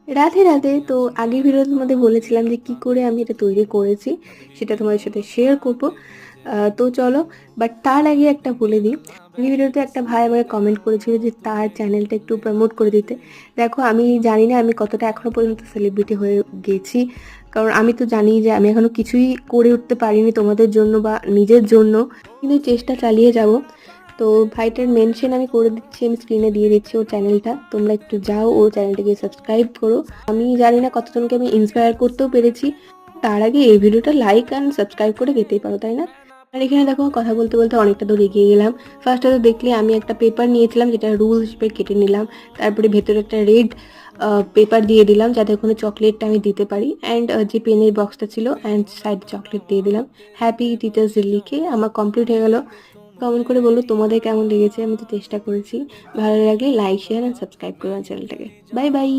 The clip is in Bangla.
রাধে রাধে। তো আগের ভিডিওর মধ্যে বলেছিলাম যে কি করে আমি এটা তৈরি করেছি সেটা তোমাদের সাথে শেয়ার করব। তো চলো, বাট তার আগে একটা বলে দিই। আগের ভিডিওতে একটা ভাই আমাকে কমেন্ট করেছিল যে তার চ্যানেলটা একটু প্রমোট করে দিতে। দেখো, আমি জানি না আমি কতটা এখনো পর্যন্ত সেলিব্রিটি হয়ে গেছি, কারণ আমি তো জানি যে আমি এখনো কিছুই করে উঠতে পারিনি তোমাদের জন্য বা নিজের জন্য, কিন্তু চেষ্টা চালিয়ে যাব। তো ভাইটার মেনশন আমি করে দিচ্ছি, আমি স্ক্রিনে দিয়ে দিচ্ছি ওর চ্যানেলটা, তোমরা একটু যাও ওর চ্যানেলটাকে সাবস্ক্রাইব করো। আমি জানি না কতজনকে আমি ইন্সপায়ার করতেও পেরেছি। তার আগে এই ভিডিওটা লাইক অ্যান্ড সাবস্ক্রাইব করে যেতেই পারো, তাই না? আর এখানে দেখো, কথা বলতে বলতে অনেকটা দূর এগিয়ে গেলাম। ফার্স্টে তো দেখলে আমি একটা পেপার নিয়েছিলাম, যেটা রুল হিসেবে কেটে নিলাম। তারপরে ভেতরে একটা রেড পেপার দিয়ে দিলাম যাতে ওখানে চকলেটটা আমি দিতে পারি, অ্যান্ড যে পেনের বক্সটা ছিল অ্যান্ড সাইড চকলেট দিয়ে দিলাম। হ্যাপি টিচার্স ডে লিখে আমার কমপ্লিট হয়ে গেল। কমেন্ট করে বললো তোমাদের কেমন লেগেছে। আমি তো চেষ্টা করেছি। ভালো লাগলে লাইক শেয়ার অ্যান্ড সাবস্ক্রাইব করো চ্যানেলটাকে। Bye bye.